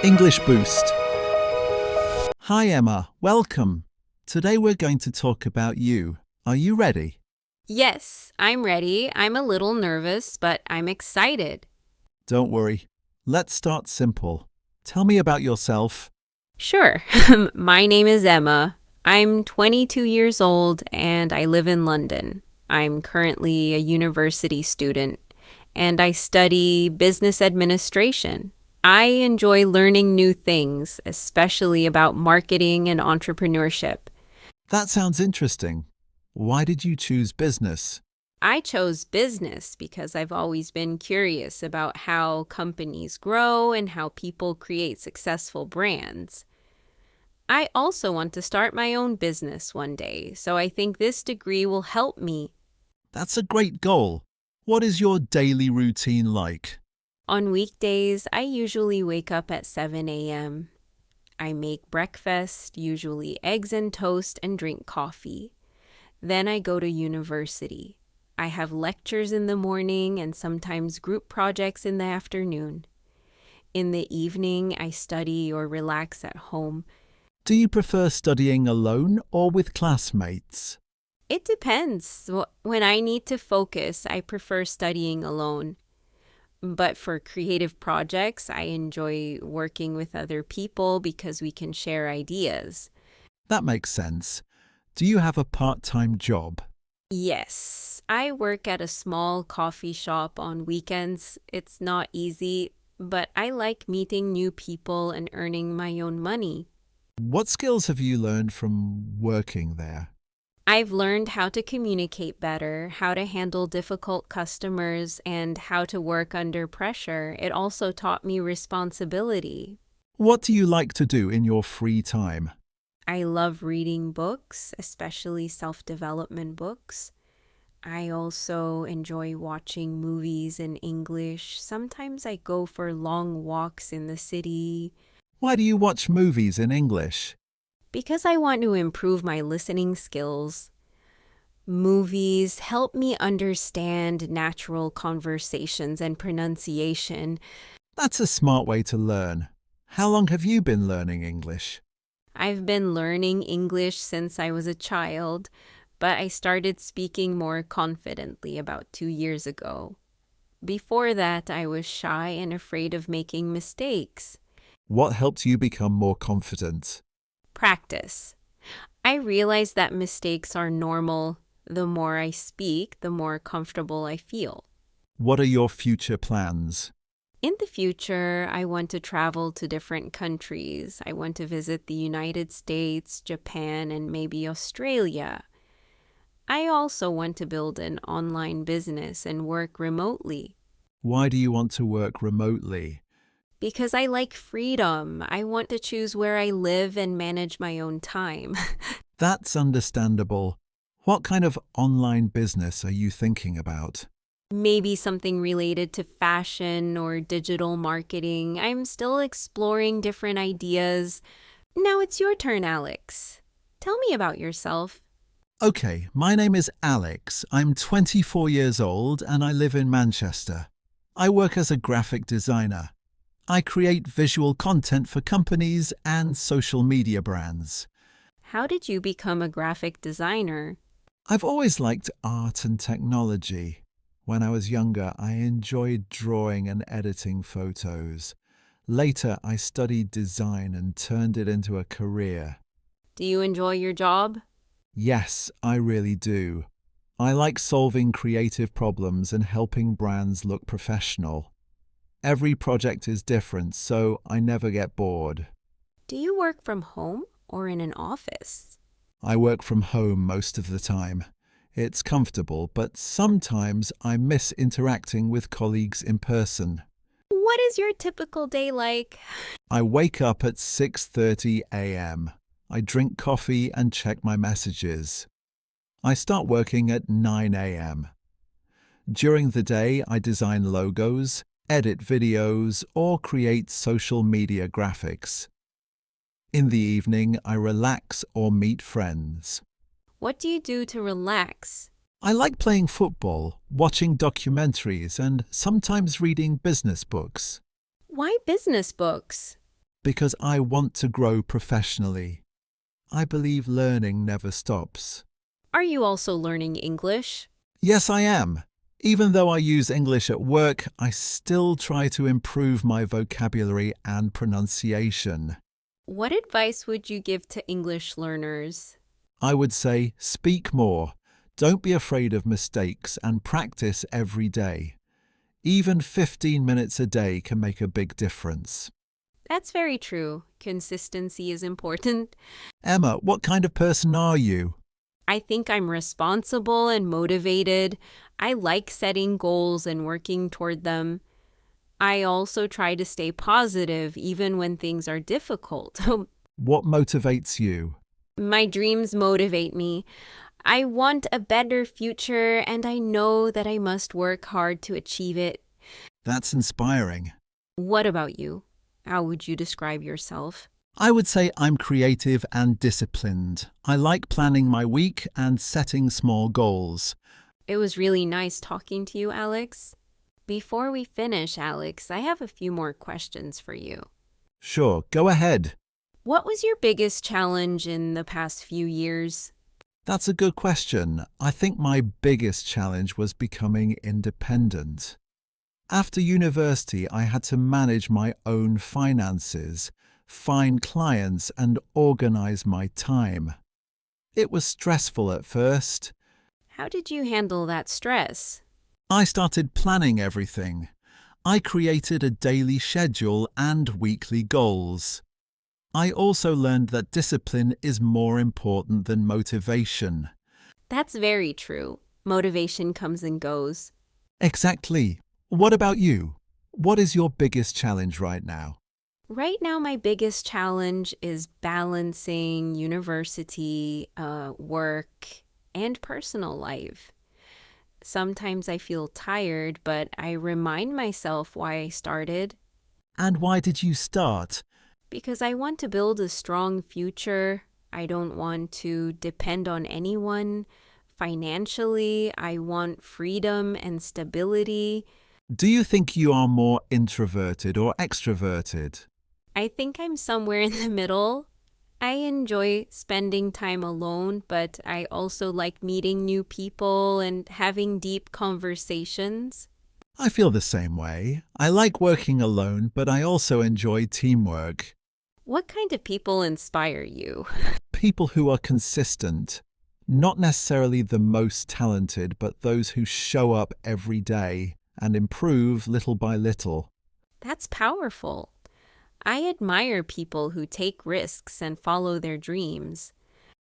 English Boost. Hi Emma, welcome. Today we're going to talk about you. Are you ready? Yes, I'm ready. I'm a little nervous, but I'm excited. Don't worry. Let's start simple. Tell me about yourself. Sure. My name is Emma. I'm 22 years old and I live in London. I'm currently a university student and I study business administration. I enjoy learning new things, especially about marketing and entrepreneurship. That sounds interesting. Why did you choose business? I chose business because I've always been curious about how companies grow and how people create successful brands. I also want to start my own business one day, so I think this degree will help me. That's a great goal. What is your daily routine like? On weekdays, I usually wake up at 7 a.m. I make breakfast, usually eggs and toast, and drink coffee. Then I go to university. I have lectures in the morning and sometimes group projects in the afternoon. In the evening, I study or relax at home. Do you prefer studying alone or with classmates? It depends. When I need to focus, I prefer studying alone. But for creative projects, I enjoy working with other people because we can share ideas. That makes sense. Do you have a part-time job? Yes, I work at a small coffee shop on weekends. It's not easy, but I like meeting new people and earning my own money. What skills have you learned from working there? I've learned how to communicate better, how to handle difficult customers, and how to work under pressure. It also taught me responsibility. What do you like to do in your free time? I love reading books, especially self-development books. I also enjoy watching movies in English. Sometimes I go for long walks in the city Why do you watch movies in English? because I want to improve my listening skills. Movies help me understand natural conversations and pronunciation. That's a smart way to learn. How long have you been learning English? I've been learning English since I was a child, but I started speaking more confidently about 2 years ago. Before that, I was shy and afraid of making mistakes. What helped you become more confident? Practice. I realized that mistakes are normal. The more I speak, the more comfortable I feel. What are your future plans? In the future, I want to travel to different countries. I want to visit the United States, Japan, and maybe Australia. I also want to build an online business and work remotely. Why do you want to work remotely? Because I like freedom. I want to choose where I live and manage my own time. That's understandable. What kind of online business are you thinking about? Maybe something related to fashion or digital marketing. I'm still exploring different ideas. Now it's your turn, Alex. Tell me about yourself. Okay, my name is Alex. I'm 24 years old and I live in Manchester. I work as a graphic designer. I create visual content for companies and social media brands. How did you become a graphic designer? I've always liked art and technology. When I was younger, I enjoyed drawing and editing photos. Later, I studied design and turned it into a career. Do you enjoy your job? Yes, I really do. I like solving creative problems and helping brands look professional. Every project is different, so I never get bored. Do you work from home or in an office? I work from home most of the time. It's comfortable, but sometimes I miss interacting with colleagues in person. What is your typical day like? I wake up at 6:30 a.m. I drink coffee and check my messages. I start working at 9 a.m. During the day, I design logos, edit videos, or create social media graphics. In the evening, I relax or meet friends. What do you do to relax? I like playing football, watching documentaries, and sometimes reading business books. Why business books? Because I want to grow professionally. I believe learning never stops. Are you also learning English? Yes, I am. Even though I use English at work, I still try to improve my vocabulary and pronunciation. What advice would you give to English learners? I would say speak more. Don't be afraid of mistakes and practice every day. Even 15 minutes a day can make a big difference. That's very true. Consistency is important. Emma, what kind of person are you? I think I'm responsible and motivated. I like setting goals and working toward them. I also try to stay positive even when things are difficult. What motivates you? My dreams motivate me. I want a better future and I know that I must work hard to achieve it. That's inspiring. What about you? How would you describe yourself? I would say I'm creative and disciplined. I like planning my week and setting small goals. It was really nice talking to you, Alex. Before we finish, Alex, I have a few more questions for you. Sure, go ahead. What was your biggest challenge in the past few years? That's a good question. I think my biggest challenge was becoming independent. After university, I had to manage my own finances, find clients, and organize my time. It was stressful at first. How did you handle that stress? I started planning everything. I created a daily schedule and weekly goals. I also learned that discipline is more important than motivation. That's very true. Motivation comes and goes. Exactly. What about you? What is your biggest challenge right now? Right now, my biggest challenge is balancing university, work, and personal life. Sometimes I feel tired, but I remind myself why I started. And why did you start? Because I want to build a strong future. I don't want to depend on anyone. Financially, I want freedom and stability. Do you think you are more introverted or extroverted? I think I'm somewhere in the middle. I enjoy spending time alone, but I also like meeting new people and having deep conversations. I feel the same way. I like working alone, but I also enjoy teamwork. What kind of people inspire you? People who are consistent. Not necessarily the most talented, but those who show up every day and improve little by little. That's powerful. I admire people who take risks and follow their dreams.